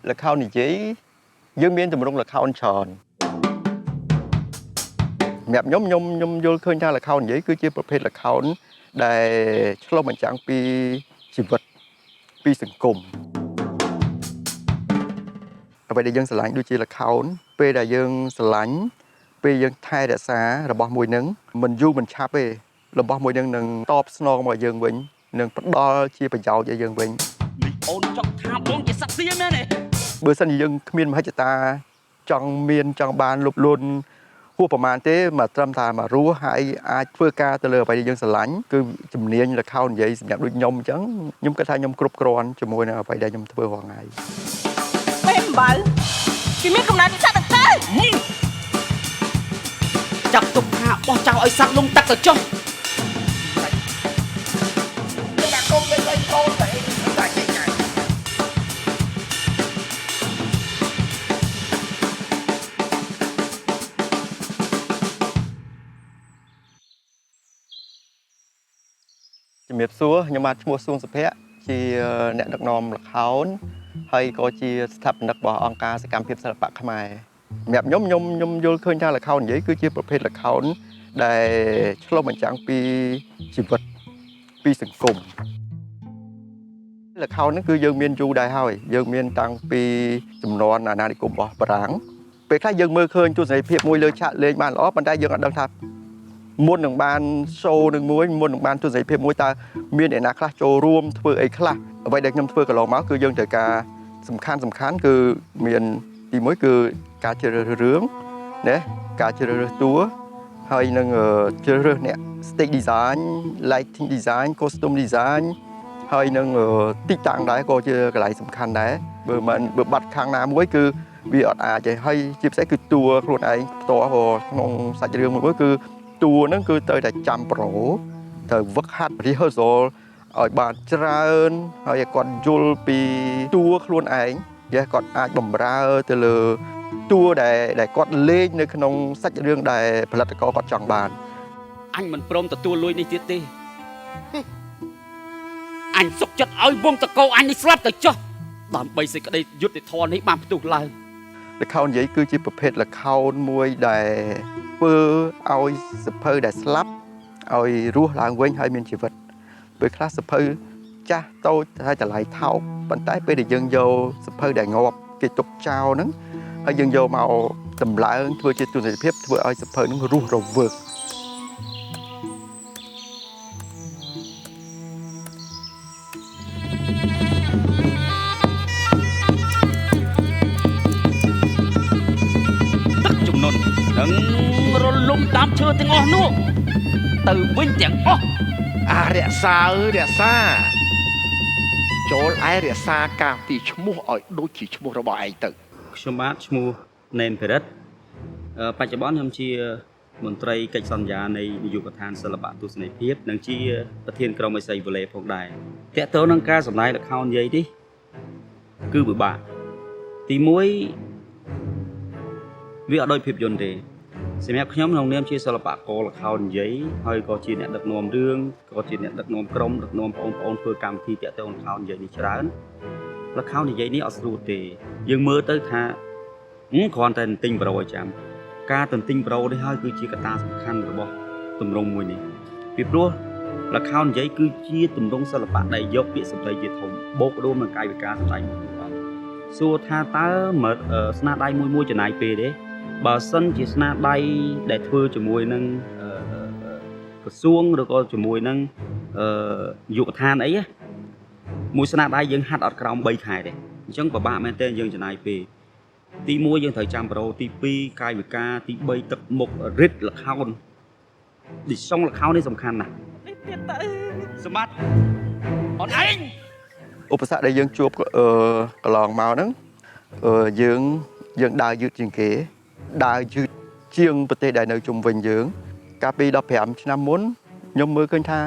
là khao này chỉ dương miên tụi mình là khao tròn mẹp nhóm vô khơi ra là khao này cứ chiaประเภท là khao để cho mình chẳng pi chỉ vật pi sừng cùm vậy để dân sờ lạnh đôi chia là khao pi đại dân sờ lạnh pi dân thay đại xá là bao mùi nứng mình du mình chắp về là bao mùi nứng nâng top snow mà dân vĩnh nâng bắt đo chia phải giàu cho dân vĩnh ôn trong tham bóng chỉ sắc xí này bữa sân dân miền mà hết ta trong miền trong ban lục luôn hua ประมาณ thế mà trâm thà mà rúa hay ai phơi ca từ lừa vậy dân sờ lạnh cứ chùm niên là khao vậy nhận đôi nhom trắng nhom cái thay nhom cướp cron cho môi nào vậy đây nhom phơi hoàng ngày em bảo chị biết không nói đi sát được thế chặt tục hạ bỏ chào ấy sang lung tắc ở trong miệt xúa nhưng mà mua xuông sập hẹ chỉ nẹt đặc nòm là kháo hay có chỉ thập đặc bỏ ông ca sẽ cam phiệp sập bạc khmai mẹp nhom vô khơi ra là kháo vậy cứ chỉ ประเภท là kháo để cho mình chẳng pi chỉ vật pi sừng cùm là kháo nó cứ dương miên du đại hơi dương miên tăng pi chùm non là đi cùng bỏ bảng về khác dương mơ khơi chu này phiệp môi lơ chạ lên bàn ó bàn tay dương ở đâu thập muôn đường ban show đường muối muôn đường ban tôi dạy phim muối ta miền để nát class show room thưa ấy class vậy để nhâm thưa cả lò máu cứ dân trời ca sầm khán cứ miền thì mới cứ cá chơi rướng nè cá chơi túa hay nâng chơi nè stage design lighting design costume design hay nâng tích tạng đấy có chơi cái lại sầm khăn đấy bữa bắt khang nam muối cứ vì ở chạy hay chip sẽ cứ tua luôn ấy to vào nông sạch đường muối cứ tua nó cứ tới là trăm pro thời vất hát rehearsal ở bàn trơn rồi còn vô pi tua luôn ảnh vậy còn ai bầm ra từ lừa tua để con lên nơi nông sách riêng đểផលិតករគាត់ចង់បាន anh mình promទទួលលុយនេះទៀតទេអញសុកចិត្តឲ្យវងតកោអញនេះស្លាប់ទៅចុះដើម្បីសេចក្តីយុត្តិធម៌នេះបានផ្ទុះឡើង là khao vậy cứ chỉ ประเภท là khao មួយដែលធ្វើឲ្យសភៅដែលស្លាប់ឲ្យរស់ឡើងវិញហើយមានជីវិតពេលខ្លះសភៅចាស់តូចហើយតម្លៃថោកប៉ុន្តែពេលដែលយើងយកសភៅដែលងាប់គេទុកចោលហ្នឹងហើយយើងយកមកតម្លើងធ្វើជាទូនីតិភាពធ្វើឲ្យសភៅហ្នឹងរស់រវើកនឹងរលំតាមឈើទាំងអស់នោះទៅវិញទាំងអស់អារក្សារក្សាចូលឯរក្សាការទីឈ្មោះឲ្យដូចជាឈ្មោះរបស់ឯងទៅខ្ញុំបាទឈ្មោះណេនភិរិទ្ធបច្ចុប្បន្នខ្ញុំជាមន្ត្រីកិច្ចសន្យានៃនាយកដ្ឋានសិល្បៈទស្សនីយភាពនិងជាប្រធានក្រុមអេសីវ៉ូឡេផងដែរតើតើនឹងការសម្ដែងល្ខោននិយាយនេះគឺពិបាកទី1វាអត់ដូចភាពយន្តទេសម្រាប់ខ្ញុំក្នុងនាមជាសិល្បករល្ខោននិយាយហើយក៏ជាអ្នកដឹកនាំរឿងក៏ជាអ្នកដឹកនាំក្រុមដឹកនាំបងប្អូនធ្វើកម្មវិធីតាក់ទងល្ខោននិយាយនេះច្រើនល្ខោននិយាយនេះអត់ស្រួលទេយើងមើលទៅថាគ្រាន់តែទិញប្រូឲ្យចាំការទន្ទិញប្រូនេះហើយគឺជាកត្តាសំខាន់របស់ទម្រង់មួយនេះពីព្រោះល្ខោននិយាយគឺជាទម្រង់សិល្បៈដែលយកពាក្យសម្ដីជាធំបូករួមនឹងកាយវិការសម្ដែងរបស់សួរថាតើស្នាដៃមួយចំណាយពេលទេបើសិនជាស្នាដៃដែលធ្វើជាមួយនឹងក្រសួងឬក៏ជាមួយនឹងយុវដ្ឋានអីមួយស្នាដៃយើងហាត់អត់ក្រោម3ខែទេអញ្ចឹងពិបាកមែនទែនយើងចំណាយពេលទី1យើងត្រូវចាំប្រូទី2កាយវិការទី3ទឹកមុខរិទ្ធល្ខោនឌីសុងល្ខោននេះសំខាន់ណាស់ទៀតទៅសម្បត្តិអត់ឯងឧបសគ្គដែលយើងជួបកន្លងមកហ្នឹងយើងដើរយឺតជាងគេដើរយឺតជាងប្រទេសដែលនៅជុំវិញយើងកាលពី15ឆ្នាំមុនខ្ញុំមើលឃើញថា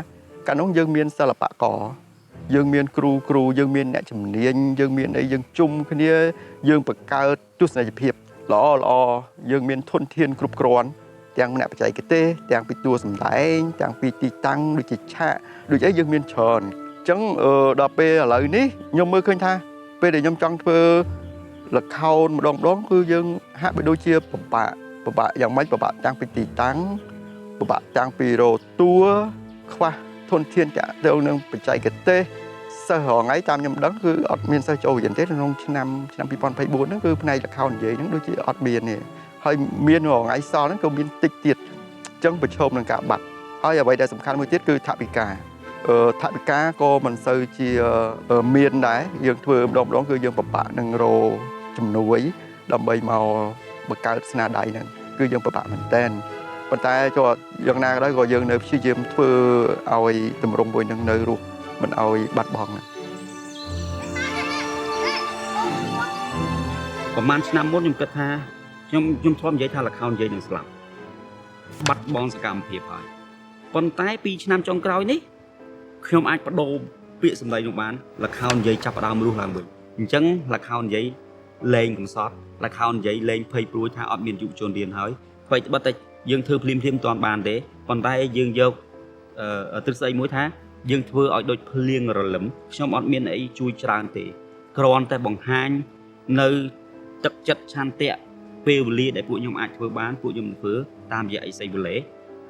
កាលនោះយើងមានសិល្បករយើងមានគ្រូយើងមានអ្នកជំនាញយើងមានអីយើងជុំគ្នាយើងបង្កើតទស្សនីយភាពល្អយើងមានធនធានគ្រប់គ្រាន់ទាំងអ្នកបច្ចេកទេសទាំងពីតួសម្ដែងទាំងពីទីតាំងដូចជាឆាកដូចអីយើងមានច្រើនអញ្ចឹងដល់ពេលឥឡូវនេះខ្ញុំមើលឃើញថាពេលដែលខ្ញុំចង់ធ្វើ លខោនម្ដងគឺយើងហាក់បីដូចជាពិបាកយ៉ាងម៉េចពិបាកតាំងពីទីតាំងពិបាកតាំងពីរោតួខ្វះធនធានតាក់ទងនឹងបច្ចេកទេសសិស្សរងថ្ងៃតាមខ្ញុំដឹងគឺអត់មានសិស្សចូលរៀនទេក្នុងឆ្នាំ2024ហ្នឹងគឺផ្នែកលខោននិយាយហ្នឹងដូចជាអត់មានទេហើយមានរងថ្ងៃសល់ហ្នឹងក៏មានតិចទៀតអញ្ចឹងប្រឈមនឹងការបាត់ហើយអ្វីដែលសំខាន់មួយទៀតគឺថវិកាថវិកាក៏មិនសូវជាមានដែរយើងធ្វើម្ដងគឺយើងពិបាកនឹងរកជំនួយដើម្បីមកបង្កើតស្នាដៃហ្នឹងគឺយើងពិបាកមែនតើប៉ុន្តែចូលយ៉ាងណាក៏ដោយក៏យើងនៅព្យាយាមធ្វើឲ្យតម្រង់មួយនឹងនៅរស់មិនឲ្យបាត់បង់ណា ប្រហែលឆ្នាំមុនខ្ញុំគិតថាខ្ញុំធ្លាប់និយាយថាល្ខោននិយាយនឹងស្លាប់បាត់បង់សកម្មភាពហើយប៉ុន្តែ2ឆ្នាំចុងក្រោយនេះខ្ញុំអាចបដូរពាក្យសម្ដីនោះបានល្ខោននិយាយចាប់ផ្ដើមរស់ឡើងវិញអញ្ចឹងល្ខោននិយាយលែងកំសត់ល្ខោននិយាយលែងភ័យព្រួយថាអត់មានយុវជនរៀនហើយអ្វីត្បិតតែយើងធ្វើភ្លាមមិនទាន់បានទេប៉ុន្តែយើងយកទ្រឹស្ដីមួយថាយើងធ្វើឲ្យដូចភ្លៀងរលឹមខ្ញុំអត់មានអីជួយច្រើនទេគ្រាន់តែបង្ហាញនៅទឹកចិត្តឆន្ទៈពេលវេលាដែលពួកខ្ញុំអាចធ្វើបានពួកខ្ញុំធ្វើតាមរយៈអិសីវលេ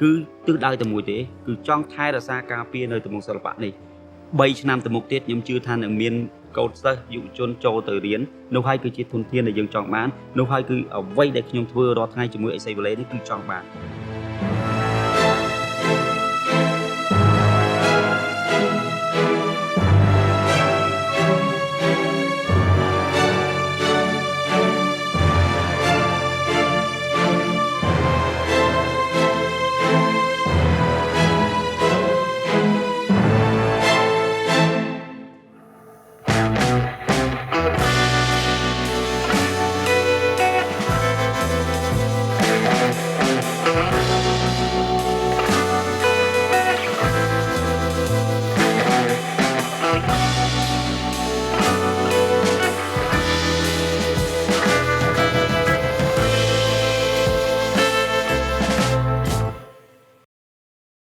គឺទិសដៅតែមួយទេគឺចង់ថែរក្សាការពារនៅទម្រង់សិល្បៈនេះ3ឆ្នាំទៅមុខទៀតខ្ញុំជឿថានឹងមានកូនសិស្សយុវជនចូលទៅរៀននោះហើយគឺជាធនធានដែលយើងចង់បាននោះហើយគឺអ្វីដែលខ្ញុំធ្វើរាល់ថ្ងៃជាមួយអិសីវលេនេះគឺចង់បាន